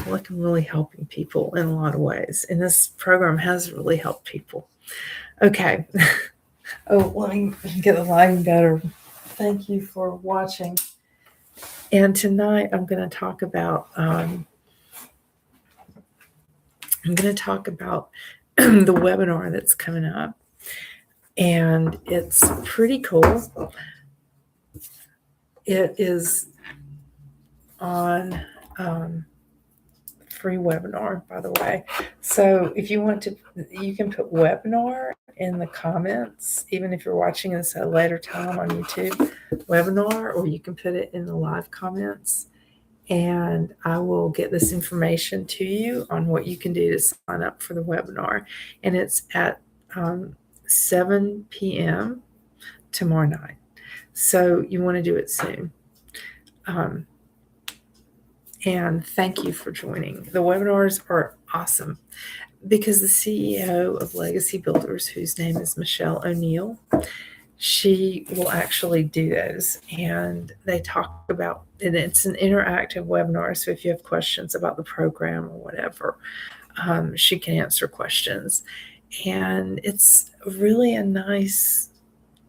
feel like I'm really helping people in a lot of ways. And this program has really helped people. Okay. Oh, let me get the lighting better. Thank you for watching. And tonight I'm going to talk about the webinar that's coming up, and it's pretty cool. It is on free webinar, by the way. So if you want to, you can put webinar in the comments, even if you're watching this at a later time on YouTube, webinar, or you can put it in the live comments. And I will get this information to you on what you can do to sign up for the webinar. And it's at 7 p.m. tomorrow night. So you want to do it soon. And thank you for joining. The webinars are awesome because the CEO of Legacy Builders, whose name is Michelle O'Neill, she will actually do those, and they talk about, and it's an interactive webinar. So if you have questions about the program or whatever, she can answer questions. And it's really a nice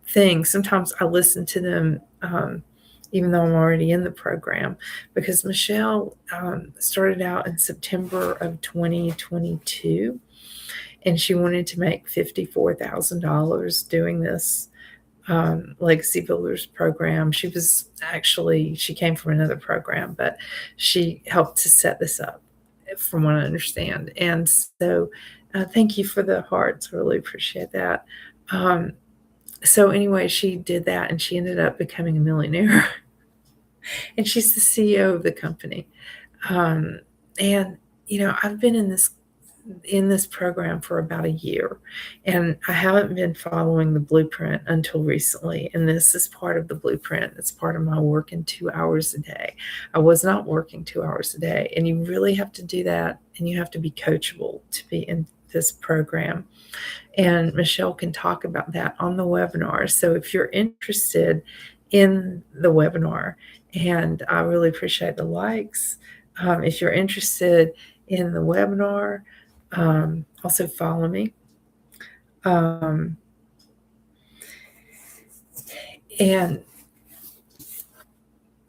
thing. Sometimes I listen to them even though I'm already in the program, because Michelle started out in September of 2022, and she wanted to make $54,000 doing this Legacy Builders program. She came from another program, but she helped to set this up, from what I understand. And so thank you for the hearts. Really appreciate that. So anyway, she did that, and she ended up becoming a millionaire. And she's the CEO of the company. And I've been in this program for about a year, and I haven't been following the blueprint until recently. And this is part of the blueprint. It's part of my work in 2 hours a day. I was not working 2 hours a day, and you really have to do that, and you have to be coachable to be in this program. And Michelle can talk about that on the webinar. So if you're interested in the webinar, and I really appreciate the likes, if you're interested in the webinar, also follow me. And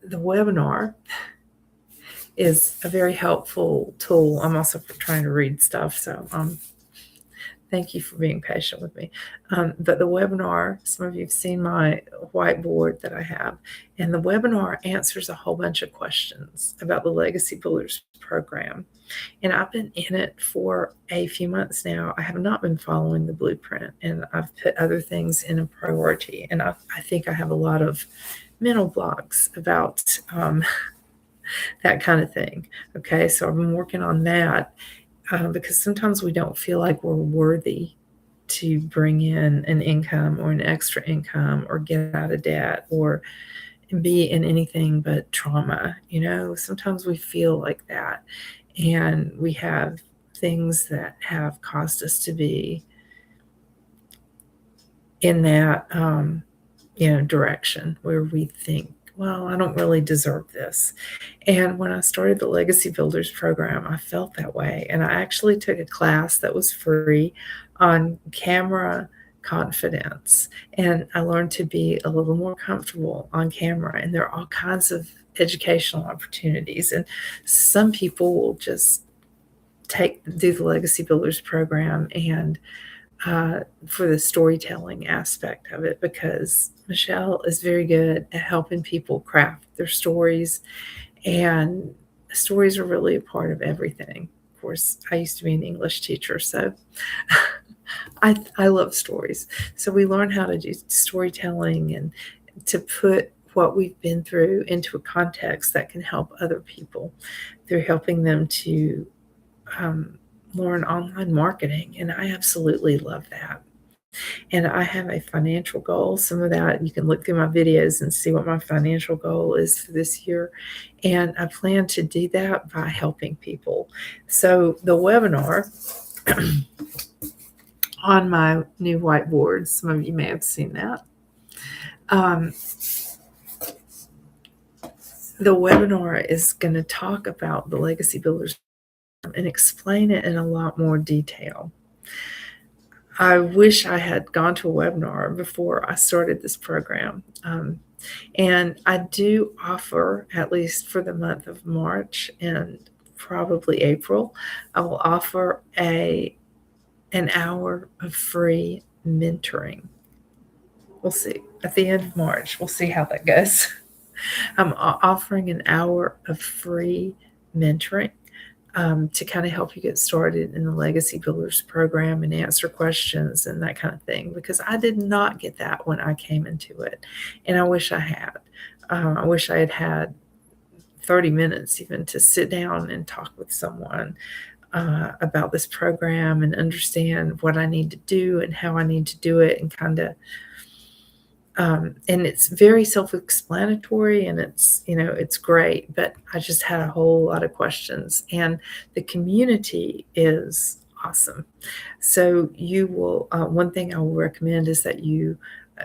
the webinar is a very helpful tool. I'm also trying to read stuff, so thank you for being patient with me. But the webinar, some of you have seen my whiteboard that I have, and the webinar answers a whole bunch of questions about the Legacy Builders program. And I've been in it for a few months now. I have not been following the blueprint, and I've put other things in a priority. And I think I have a lot of mental blocks about that kind of thing. Okay, so I've been working on that because sometimes we don't feel like we're worthy to bring in an income or an extra income or get out of debt or be in anything but trauma. Sometimes we feel like that, and we have things that have caused us to be in that direction where we think, well, I don't really deserve this. And when I started the Legacy Builders program, I felt that way. And I actually took a class that was free on camera confidence. And I learned to be a little more comfortable on camera. And there are all kinds of educational opportunities. And some people will just do the Legacy Builders program and for the storytelling aspect of it, because Michelle is very good at helping people craft their stories, and stories are really a part of everything. Of course, I used to be an English teacher, so I love stories. So we learn how to do storytelling and to put what we've been through into a context that can help other people through helping them to learn online marketing. And I absolutely love that. And I have a financial goal. Some of that, you can look through my videos and see what my financial goal is for this year. And I plan to do that by helping people. So the webinar on my new whiteboard, some of you may have seen that. The webinar is going to talk about the Legacy Builders and explain it in a lot more detail. I wish I had gone to a webinar before I started this program. And I do offer, at least for the month of March and probably April, I will offer an hour of free mentoring. We'll see. At the end of March, we'll see how that goes. I'm offering an hour of free mentoring to kind of help you get started in the Legacy Builders program and answer questions and that kind of thing, because I did not get that when I came into it. And I wish I had. I wish I had had 30 minutes even to sit down and talk with someone about this program and understand what I need to do and how I need to do it, and kind of and it's very self-explanatory, and it's great, but I just had a whole lot of questions, and the community is awesome. So you will, one thing I will recommend is that you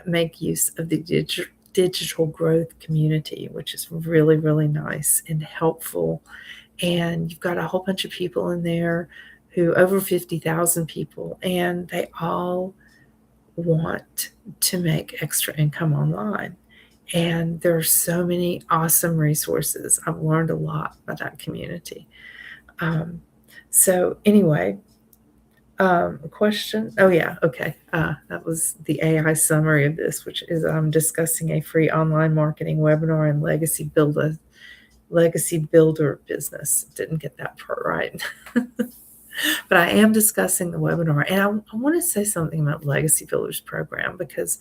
make use of the digital growth community, which is really, really nice and helpful. And you've got a whole bunch of people in there, who over 50,000 people, and they all want to make extra income online. And there are so many awesome resources. I've learned a lot by that community. So anyway, a question. Oh yeah, okay. That was the AI summary of this, which is I'm discussing a free online marketing webinar and legacy builder business. Didn't get that part right. But I am discussing the webinar, and I want to say something about Legacy Builders program, because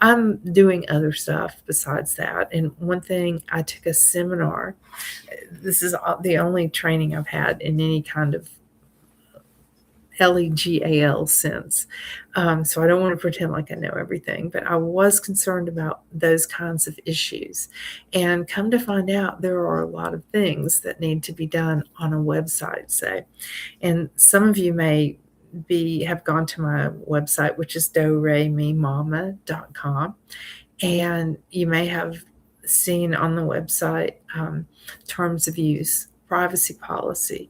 I'm doing other stuff besides that. And one thing, I took a seminar. This is the only training I've had in any kind of legal sense. So I don't want to pretend like I know everything, but I was concerned about those kinds of issues. And come to find out, there are a lot of things that need to be done on a website, say. And some of you may have gone to my website, which is doremimama.com, and you may have seen on the website terms of use, privacy policy.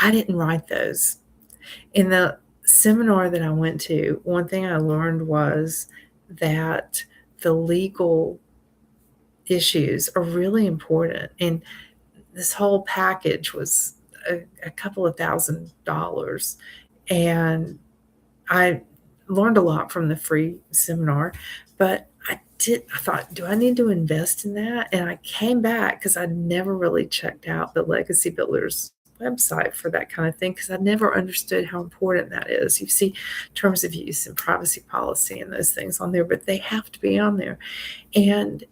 I didn't write those. In the seminar that I went to, one thing I learned was that the legal issues are really important. And this whole package was a couple of $1,000. And I learned a lot from the free seminar, but I thought, do I need to invest in that? And I came back because I'd never really checked out the Legacy Builders website for that kind of thing, because I never understood how important that is. You see terms of use and privacy policy and those things on there, but they have to be on there. And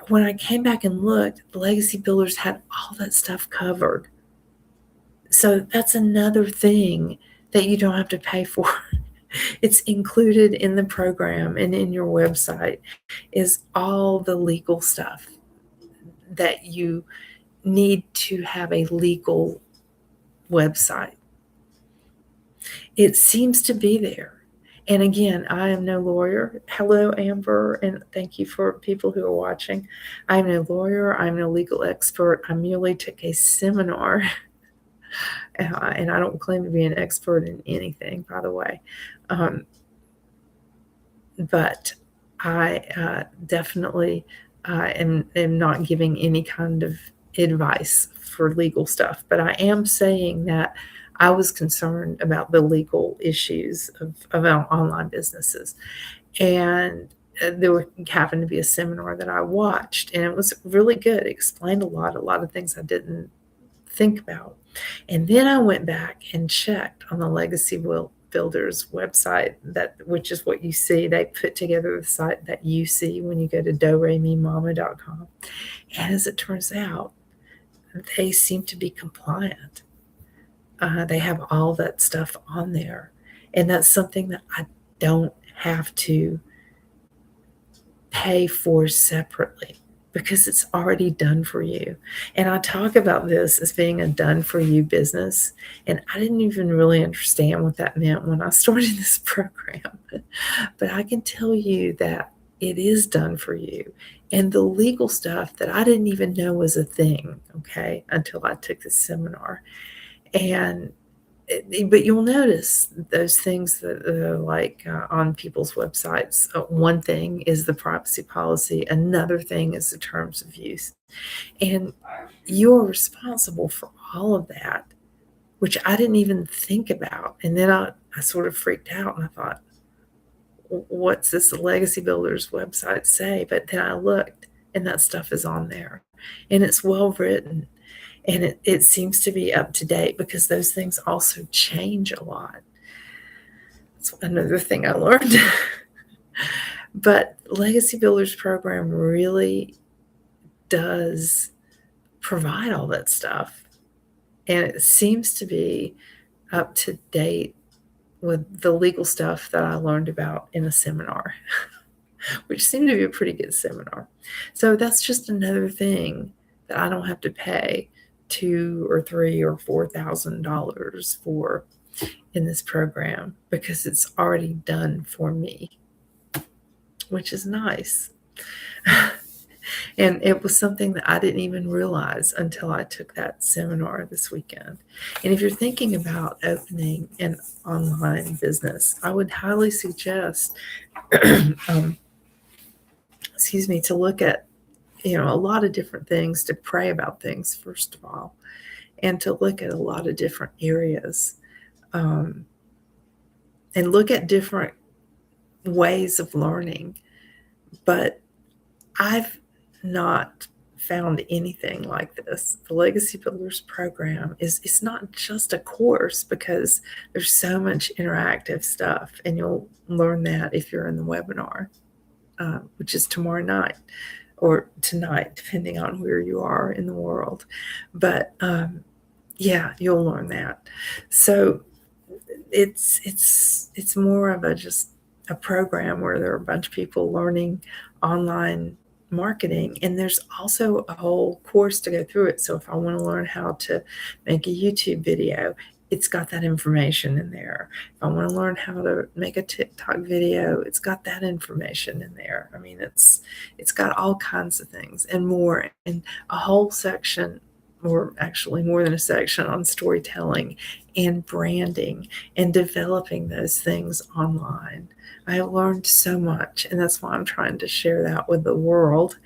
when I came back and looked, the Legacy Builders had all that stuff covered. So that's another thing that you don't have to pay for. It's included in the program, and in your website is all the legal stuff that you need to have a legal website. It seems to be there. And again, I am no lawyer. Hello, Amber, and thank you for people who are watching. I'm no lawyer. I'm no legal expert. I merely took a seminar, and I don't claim to be an expert in anything, by the way. But I definitely am not giving any kind of advice for legal stuff. But I am saying that I was concerned about the legal issues of our online businesses. And there happened to be a seminar that I watched, and it was really good. It explained a lot of things I didn't think about. And then I went back and checked on the Legacy Builders website, which is what you see. They put together the site that you see when you go to doremimama.com. And as it turns out, they seem to be compliant. They have all that stuff on there. And that's something that I don't have to pay for separately, because it's already done for you. And I talk about this as being a done for you business. And I didn't even really understand what that meant when I started this program. But I can tell you that it is done for you. And the legal stuff that I didn't even know was a thing, okay, until I took this seminar. And but you'll notice those things that like on people's websites. One thing is the privacy policy, another thing is the terms of use, and you're responsible for all of that, which I didn't even think about. And then I sort of freaked out and I thought, what's this Legacy Builders website say? But then I looked and that stuff is on there and it's well written and it seems to be up to date because those things also change a lot. That's another thing I learned. But Legacy Builders program really does provide all that stuff. And it seems to be up to date with the legal stuff that I learned about in a seminar, which seemed to be a pretty good seminar. So that's just another thing that I don't have to pay $2,000 or $3,000 or $4,000 for in this program because it's already done for me, which is nice. And it was something that I didn't even realize until I took that seminar this weekend. And if you're thinking about opening an online business, I would highly suggest, to look at, a lot of different things, to pray about things, first of all, and to look at a lot of different areas, and look at different ways of learning. But I've not found anything like this. The Legacy Builders program it's not just a course because there's so much interactive stuff, and you'll learn that if you're in the webinar, which is tomorrow night or tonight, depending on where you are in the world. But yeah, you'll learn that. So it's more of just a program where there are a bunch of people learning online marketing, and there's also a whole course to go through it. So if I want to learn how to make a YouTube video, it's got that information in there. If I want to learn how to make a TikTok video, it's got that information in there. I mean, it's got all kinds of things and more, and a whole section, or actually more than a section, on storytelling and branding and developing those things online. I have learned so much, and that's why I'm trying to share that with the world,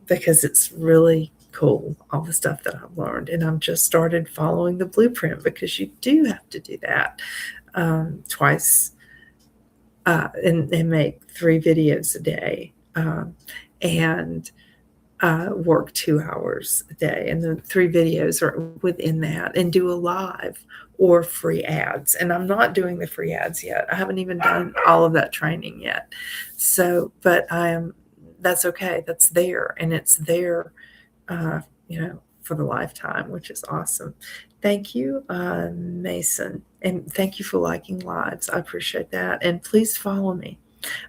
because it's really cool, all the stuff that I've learned. And I've just started following the blueprint because you do have to do that twice and make 3 videos a day, and work 2 hours a day. And the 3 videos are within that, and do a live or free ads. And I'm not doing the free ads yet. I haven't even done all of that training yet. So, but that's okay. That's there, and it's there, for the lifetime, which is awesome. Thank you, Mason. And thank you for liking lives. I appreciate that. And please follow me.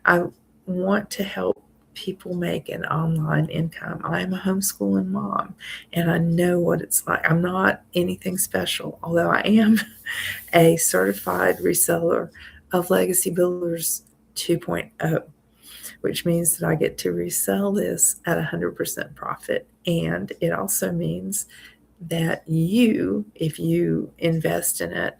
I want to help people make an online income. I am a homeschooling mom, and I know what it's like. I'm not anything special, although I am a certified reseller of Legacy Builders 2.0, which means that I get to resell this at 100% profit. And it also means that you, if you invest in it,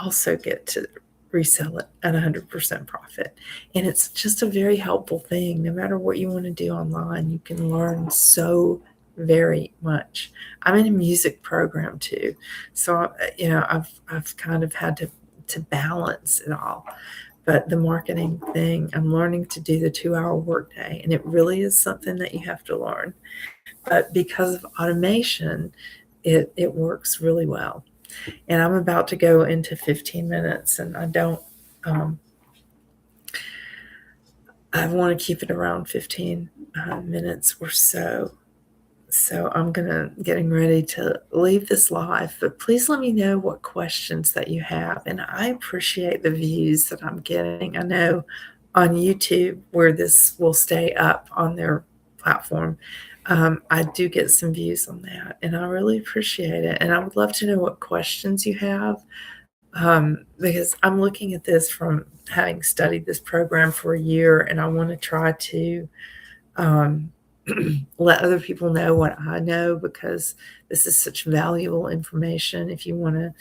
also get to resell it at 100% profit. And it's just a very helpful thing. No matter what you want to do online, you can learn so very much. I'm in a music program too, so I've kind of had to balance it all. But the marketing thing, I'm learning to do the 2-hour workday, and it really is something that you have to learn. But because of automation, it works really well. And I'm about to go into 15 minutes, and I want to keep it around 15 minutes or so. So I'm getting ready to leave this live, but please let me know what questions that you have. And I appreciate the views that I'm getting. I know on YouTube, where this will stay up on their platform, I do get some views on that, and I really appreciate it. And I would love to know what questions you have, because I'm looking at this from having studied this program for a year, and I want to try to let other people know what I know, because this is such valuable information. If you want to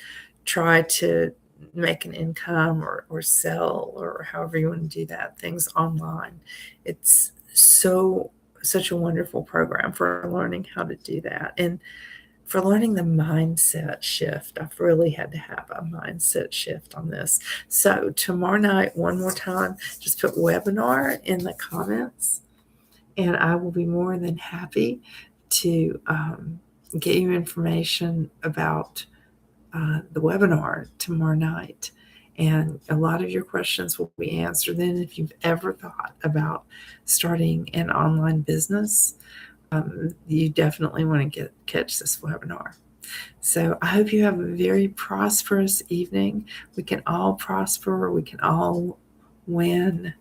try to make an income or sell, or however you want to do that, things online, it's such a wonderful program for learning how to do that. And for learning the mindset shift, I've really had to have a mindset shift on this. So tomorrow night, one more time, just put webinar in the comments, and I will be more than happy to get you information about the webinar tomorrow night. And a lot of your questions will be answered then. If you've ever thought about starting an online business, you definitely want to catch this webinar. So I hope you have a very prosperous evening. We can all prosper. We can all win.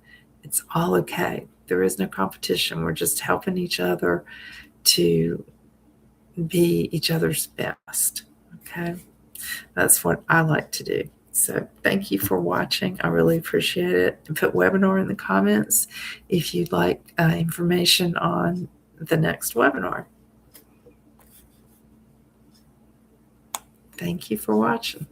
It's all okay. There is no competition. We're just helping each other to be each other's best. Okay. That's what I like to do. So thank you for watching. I really appreciate it. And put webinar in the comments if you'd like information on the next webinar. Thank you for watching.